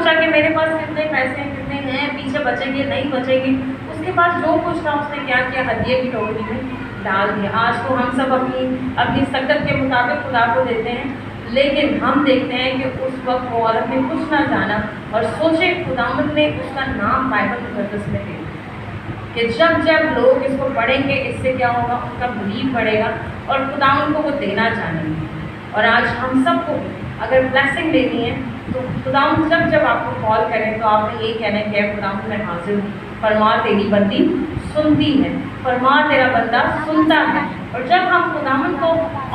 सोचा कि मेरे पास कितने पैसे हैं, कितने हैं, पीछे बचेंगे नहीं बचेंगे। उसके पास जो कुछ था उसने क्या किया, हदिये की टोकरी में डाल दिया। आज तो हम सब अपनी सकत के मुताबिक खुदा को देते हैं, लेकिन हम देखते हैं कि उस वक्त वो औरत ने कुछ ना जाना और सोचे खुदावंद ने उसका नाम बाइबल मुकद्दस में दे दिया कि जब जब लोग इसको पढ़ेंगे इससे क्या होगा, उनका बिलीव बढ़ेगा और खुदावंद को वो देना जानेंगे। और आज हम सबको अगर ब्लेसिंग लेनी है तो खुदावंद जब जब आपको कॉल करें तो आपने यही कहना है कि खुदावंद मैं हाजिर हूँ, फरमा तेरी बंदी सुनती है, फरमा तेरा बंदा सुनता है। और जब हम खुदावंद को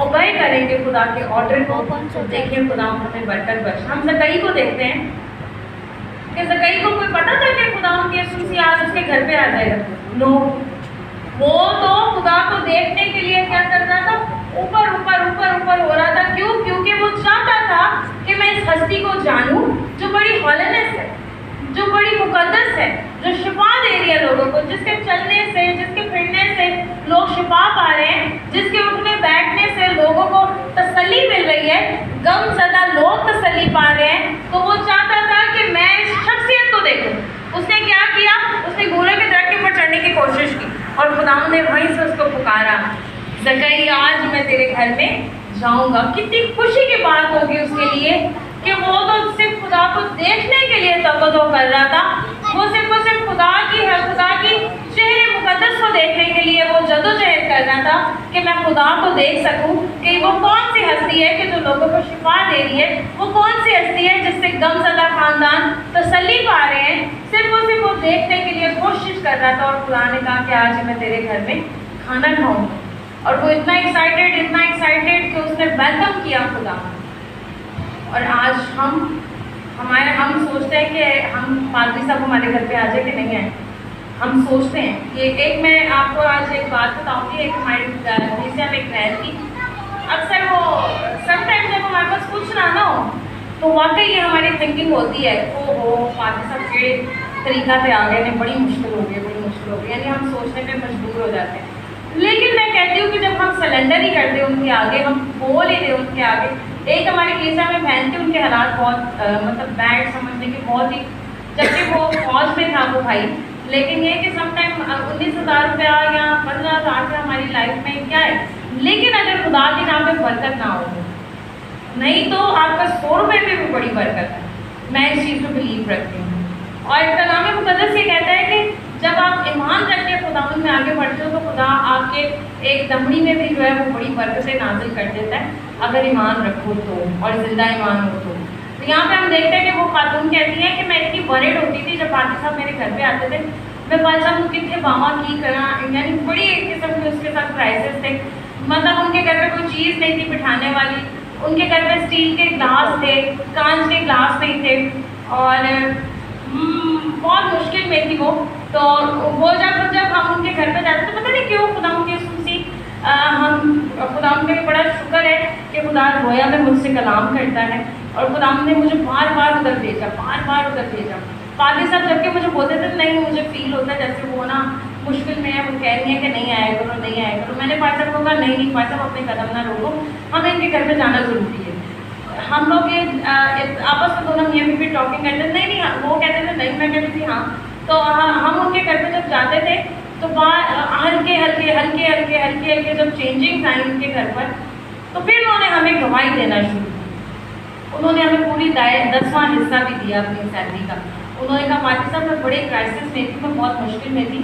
ओबे करेंगे, खुदा के ऑर्डर को, तो देखिए खुदावंद हमें बरकत बख्श। हम ज़कई को देखते हैं कि ज़कई को कोई पता था कि खुदावंद यीशु मसीह आज उसके घर पे आ जाएगा? नो, वो तो खुदा को देखने के लिए क्या कर रहा था, ऊपर ऊपर ऊपर ऊपर हो रहा था। क्यों? क्योंकि वो चाहता था कि मैं इस हस्ती को जानूं जो बड़ी हॉलीनेस है, जो बड़ी मुकद्दस है, जो शिफा दे रही है लोगों को, जिसके चलने से, जिसके फिरने से लोग शिफा पा रहे हैं, जिसके उठने बैठने से लोगों को तसल्ली मिल रही है, गम ज़दा लोग तसल्ली पा रहे हैं। तो वो चाहता था कि मैं इस शख्सियत को देखूं। उसने क्या किया? उसने घोड़े के दरख्त के ऊपर चढ़ने की कोशिश की और खुदावंद ने वहीं से उसको पुकारा, ज़कई आज मैं तेरे घर में जाऊंगा। कितनी खुशी की बात होगी उसके लिए कि वो तो सिर्फ खुदा को देखने के लिए तवज्जो कर रहा था। वो सिर्फ और सिर्फ खुदा की शहर मुकद्दस को देखने के लिए वो जदोजहद कर रहा था कि मैं खुदा को देख सकूं कि वो कौन सी हस्ती है कि जो लोगों को शिफा दे रही है, वो कौन सी हस्ती है जिससे गमज़दा खानदान तसल्ली पा रहे हैं। सिर्फ और सिर्फ वो देखने के लिए कोशिश कर रहा था और खुदा ने कहा कि आज मैं तेरे घर में खाना खाऊंगा। और वो इतना एक्साइटेड कि उसने वेलकम किया खुदा। और आज हम सोचते हैं कि हम पादरी साहब हमारे घर पे आ जाए कि नहीं आए। हम सोचते हैं कि एक मैं आपको आज एक बात बताऊंगी। एक हमारी कलीसिया में एक बहन थी, अक्सर वो समटाइम जब हमारे पास कुछ ना हो तो वाकई ये हमारी थिंकिंग होती है, ओ पादरी साहब के तरीका से आ गए ने, बड़ी मुश्किल हो गई, यानी हम सोचने पे मजबूर हो जाते हैं। लेकिन मैं कहती हूँ कि जब हम सरेंडर ही करते उनके आगे, हम बोल ही दे उनके आगे। एक हमारी कलीसिया में बहन थी, उनके हालात बहुत मतलब बैड समझने के बहुत ही, जबकि वो फौज में था वो भाई, लेकिन ये कि समटाइम 19,000 रुपया या 15,000 रुपया हमारी लाइफ में क्या है, लेकिन अगर खुदा के नाम पे बरकत ना हो, नहीं तो आपका 100 रुपये में भी बड़ी बरकत है। मैं इस चीज़ को बिलीव रखती हूँ। और कलाम मुकद्दस ये कहता है कि जब आप ईमान रख के खुदावंद में आगे बढ़ते हो तो खुदा आपके एक दमड़ी में भी जो है वो बड़ी बरकतें नाजिल कर देता है, अगर ईमान रखो तो, और जिंदा ईमान हो तो। यहाँ पे हम देखते हैं कि वो खातून कहती है कि मैं इतनी वरीड होती थी जब पादरी साहब मेरे घर पे आते थे, मैं पादरी साहब को कितने बामा की करा, यानी बड़ी एक किस्म के उसके साथ क्राइसिस थे। मतलब उनके घर पे कोई चीज़ नहीं थी बिठाने वाली, उनके घर पे स्टील के ग्लास थे, कांच के ग्लास नहीं थे, और बहुत मुश्किल में थी वो। तो वो जब हम उनके घर पे जाते तो पता नहीं क्यों खुदा के सुनसी हम खुदा पे बड़ा शुक्र है कि खुदा रोया में मुझसे कलाम करता है, और खुदा ने मुझे बार बार उधर भेजा। पादरी साहब जबकि मुझे बोलते थे, नहीं मुझे फील होता है जैसे वो ना मुश्किल में है, वो कह रही है कि नहीं आया करो। मैंने पादरी साहब को कहा नहीं पादरी साहब अपने कदम ना रोको, हमें इनके घर पे जाना ज़रूरी है। हम लोग ये आपस में दोनों मियाँ बीवी टॉकिंग करते थे, नहीं वो कहते थे नहीं, मैं कहती थी हाँ। तो हम उनके घर पे जब जाते थे तो हल्के जब चेंजिंग आई उनके घर पर, तो फिर उन्होंने हमें गवाही देना शुरू की। उन्होंने हमें पूरी 10वां हिस्सा भी दिया अपनी सैलरी का। उन्होंने कहा पादरी साहब मैं बड़े क्राइसिस में थी, मैं बहुत मुश्किल में थी,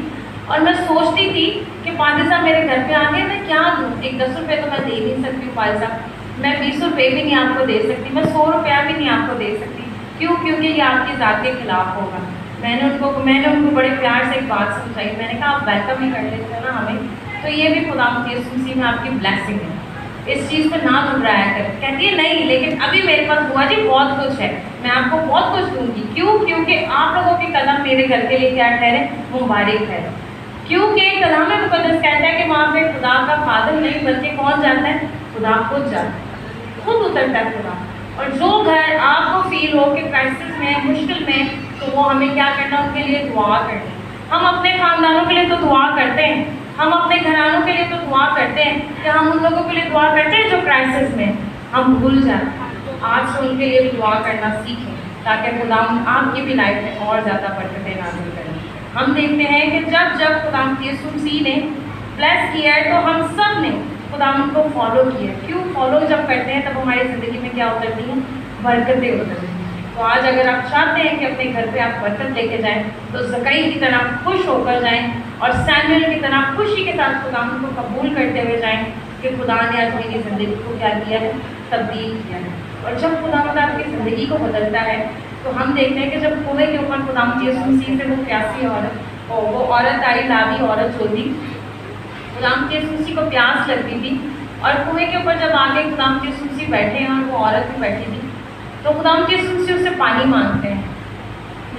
और मैं सोचती थी कि पादरी साहब मेरे घर पे आ गए, मैं क्या दूँ, एक 10 रुपये तो मैं दे नहीं सकती हूँ पादरी साहब, मैं 20 रुपये भी नहीं आपको दे सकती, मैं 100 रुपया भी नहीं आपको दे सकती। क्यों? क्योंकि ये आपकी ज़ात के खिलाफ होगा। मैंने उनको बड़े प्यार से एक बात समझाई। मैंने कहा आप वेलकम ही कर लेते हो ना हमें, तो ये भी खुदा के सुनसी में आपकी ब्लेसिंग है, इस चीज़ पर ना घबराया कर। कहती है नहीं, लेकिन अभी मेरे पास बुआ जी बहुत कुछ है, मैं आपको बहुत कुछ दूंगी। क्यों? क्योंकि आप लोगों के कदम मेरे घर के लिए क्या ठहरे, मुबारक है। क्योंकि कलाम मुकद्दस कहता है कि वहाँ पे खुदा का फादर नहीं बल्कि कौन जाता है, खुदा खुद जाता है, खुद उतरता है खुदा। और जो घर आपको फील हो कि क्राइसिस में, मुश्किल में, तो वो हमें क्या करना, उनके लिए दुआ करना। हम अपने खानदानों के लिए तो दुआ करते हैं, हम अपने घरानों के लिए तो दुआ करते हैं, कि हम उन लोगों के लिए दुआ करते हैं जो क्राइसिस में, हम भूल जाते हैं। आज से उनके लिए भी दुआ करना सीखें, ताकि खुदा आपकी भी लाइफ में और ज़्यादा बरकतें नाज़िल करें। हम देखते हैं कि जब जब खुदा यीशु मसीह ने ब्लेस किया है तो हम सब ने खुदा को फॉलो किया। क्यों फॉलो जब करते हैं तब हमारी ज़िंदगी में क्या उतरती हैं? बरकतें उतरती हैं। तो आज अगर आप चाहते हैं कि अपने घर पे आप बरकत लेके जाएं, तो ज़कई की तरह खुश होकर जाएं और सैमुएल की तरह खुशी के साथ खुदा को कबूल करते हुए जाएं कि खुदा ने आज मेरी ज़िंदगी को क्या किया है? तब्दील किया है। और जब खुदा आपकी ज़िंदगी को बदलता है तो हम देखते हैं कि जब कुएं के ऊपर खुदा यीशु मसीह से वो प्यासी औरत, और वो औरत आई, लावी औरत जो थी, खुदा यीशु मसीह को प्यास लगती थी, और कुएं के ऊपर जब आके खुदा यीशु मसीह बैठे हैं और वो औरत भी बैठी थी, तो खुदा यीशु मसीह उससे पानी मांगते हैं।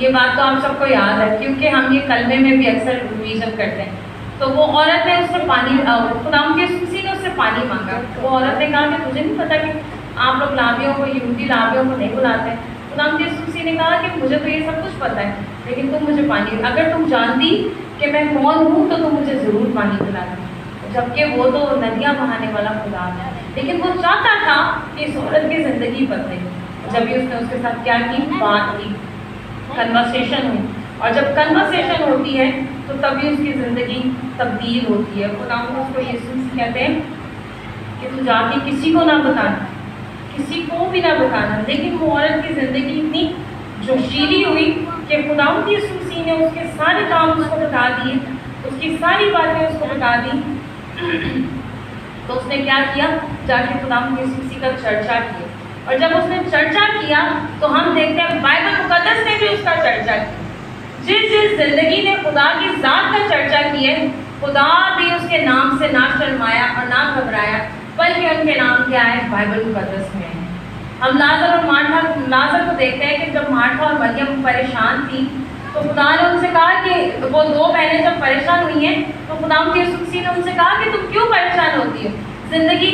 ये बात तो आप सबको याद है क्योंकि हम ये कलमे में भी अक्सर रिवीजन करते हैं। तो वो औरत ने उससे पानी, खुदा यीशु मसीह ने उससे पानी मांगा। वो औरत ने कहा कि मुझे नहीं पता कि आप लोग लावियों को, यहूदी लावियों को नहीं बुलाते हैं। खुदा यीशु मसीह ने कहा कि मुझे तो ये सब कुछ पता है, लेकिन तुम मुझे पानी, अगर तुम जानती कि मैं कौन हूँ तो तुम मुझे ज़रूर पानी पिलाती। जबकि वो तो नदियाँ बहाने वाला खुदा है, लेकिन वो चाहता था कि इस औरत की ज़िंदगी बदले। जब भी उसने उसके साथ क्या की? बात की, कन्वर्सेशन हुई, और जब कन्वर्सेशन होती है तो तभी उसकी ज़िंदगी तब्दील होती है। खुदा उसको यीशु मसीह कहते हैं कि तू जाके किसी को ना बताना, किसी को भी ना बताना। लेकिन वो औरत की ज़िंदगी इतनी जोशीली हुई कि खुदा यीशु मसीह ने उसके सारे काम उसको बता दिए, उसकी सारी बातें उसको बता दी। तो उसने क्या किया? जाके खुदा यीशु मसीह का चर्चा किया, और जब उसने चर्चा किया तो हम देखते हैं बाइबल मुकद्दस ने भी उसका चर्चा किया। जिस जिस जिंदगी ने खुदा की ज़ात का चर्चा की है, खुदा भी उसके नाम से ना शर्माया और ना घबराया, बल्कि उनके नाम क्या है? बाइबल मुकद्दस में है। हम लाजर और मार्था, लाजर को देखते हैं कि जब मार्था और मरियम परेशान थी तो खुदा ने उनसे कहा कि वो दो बहनें जब परेशान हुई हैं तो खुदा यीशु मसीह ने उनसे कहा कि तुम क्यों परेशान होती हो? ज़िंदगी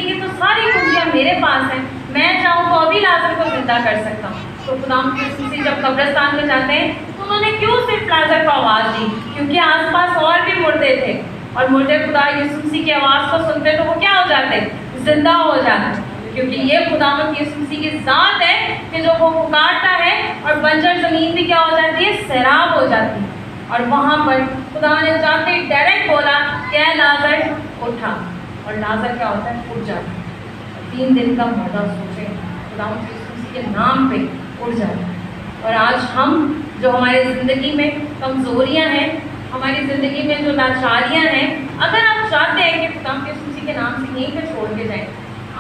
की तो सारी कुंजियाँ मेरे पास हैं, मैं चाहूँ तो अभी लाजर को जिंदा कर सकता हूँ। तो खुदा यीशु मसीह जब कब्रिस्तान में जाते हैं तो उन्होंने क्यों सिर्फ लाजर को आवाज़ दी? क्योंकि आसपास और भी मुर्दे थे, और मुर्दे खुदा यीशु मसीह की आवाज़ को सुनते तो वो क्या हो जाते? जिंदा हो जाते। क्योंकि ये खुदा यीशु मसीह की ज़ात है कि जो वो पुकारता है और बंजर ज़मीन भी क्या हो जाती है? सैराब हो जाती है। और वहाँ पर खुदा ने जाके डायरेक्ट बोला क्या? लाजर उठा, और लाजर क्या होता है? उठ जाता है। 3 दिन का मुर्दा सोचे खुदा यीशु मसीह के नाम पे उठ जाता है। और आज हम जो हमारी ज़िंदगी में कमज़ोरियाँ हैं, हमारी ज़िंदगी में जो लाचारियाँ हैं, अगर आप चाहते हैं कि खुदा यीशु मसीह के नाम से यहीं पे छोड़ के जाएं,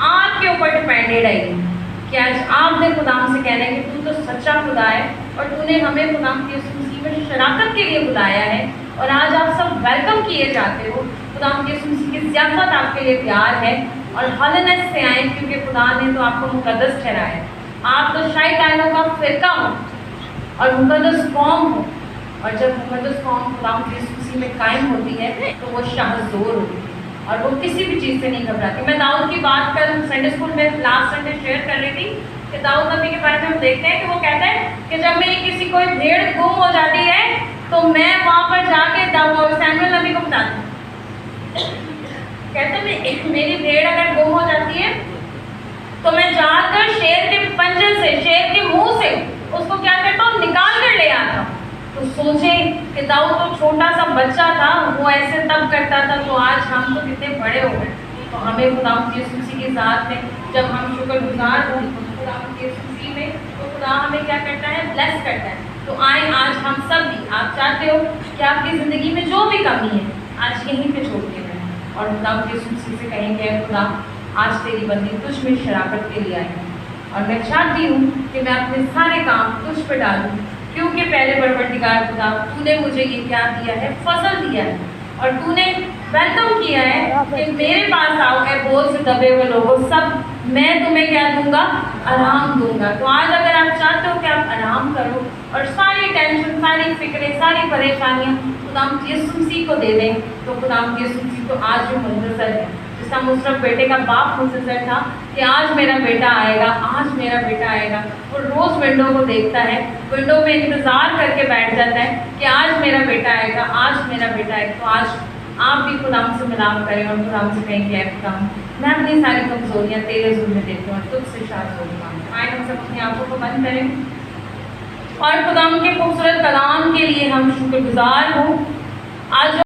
आपके ऊपर डिपेंडेड है कि आज आपने खुदा से कहना है कि तू तो सच्चा खुदा है और तूने हमें खुदा यीशु मसीह में शराकत के लिए बुलाया है, और आज आप सब वेलकम किए जाते हो। खुदा यीशु मसीह की ज़ियाफ़त आपके लिए तैयार है, और हॉलीनेस से आए क्योंकि खुदा ने तो आपको मुकद्दस ठहराया है। आप तो शैतानों का फ़िरका हो और मुकद्दस कौम हो, और जब मुकद्दस कौम खुदा यीशु मसीह में कायम होती है तो वो शाहज़ोर होती है और वो किसी भी चीज़ से नहीं घबराती। मैं दाऊद की बात कल संडे स्कूल में लास्ट संडे शेयर कर रही थी कि दाऊद नबी के बारे में हम देखते हैं कि वो कहता है कि जब मेरी किसी कोई भेड़ गुम हो जाती है तो मैं वहाँ पर जाके सैमुएल नबी को बताती हूँ। कहते हैं मेरी भेड़ अगर गुम हो जाती है तो मैं जाकर शेर के पंजे से, शेर के मुंह से उसको क्या करता हूँ? निकाल कर ले आता हूँ। तो सोचे कि दाऊद तो छोटा सा बच्चा था, वो ऐसे तब करता था, तो आज हम तो कितने बड़े हो गए। तो हमें खुदा यीशु मसीह की ज़ात में जब हम शुक्रगुजार हों खुदा यीशु मसीह में, तो खुदा हमें क्या करता है? ब्लेस करता है। तो आए आज हम सब भी, आप चाहते हो कि आपकी ज़िंदगी में जो भी कमी है आज यहीं पे छोड़ के रहें, और खुदा यीशु मसीह से कहेंगे खुदा आज तेरी बंदी तुझ में शराकत के लिए आई है, और मैं चाहती हूँ कि मैं अपने सारे काम तुझ पर डालूँ, क्योंकि पहले परवरदिगार खुदा तूने मुझे ये क्या दिया है? फसल दिया है, और तूने वेलकम किया है कि मेरे पास आओ है बोझ से दबे हुए लोगों, सब मैं तुम्हें क्या दूंगा? आराम दूंगा। तो आज अगर आप चाहते हो कि आप आराम करो और सारी टेंशन, सारी फिक्रें, सारी परेशानियाँ खुदा यीशु मसीह को दे दें, तो खुदा यीशु मसीह तो आज जो मुंतज़र है, जिसका मुसरफ बेटे का बाप मुंतज़र था कि आज मेरा बेटा आएगा, आज मेरा बेटा आएगा। वो रोज़ विंडो को देखता है, विंडो में इंतज़ार करके बैठ जाता है कि आज मेरा बेटा आएगा, आज मेरा बेटा आएगा। तो आज आप भी खुदा से मिलाप करें और खुदा से कहें कि ऐ खुदा, मैं अपनी सारी कमजोरियाँ तेरे ज़ुल्म देती हूँ और तुझसे शाज़ मांगती हूँ। आए हम सब अपनी आंखों को बंद करें और खुदा के खूबसूरत कलाम के लिए हम शुक्रगुजार हों। आज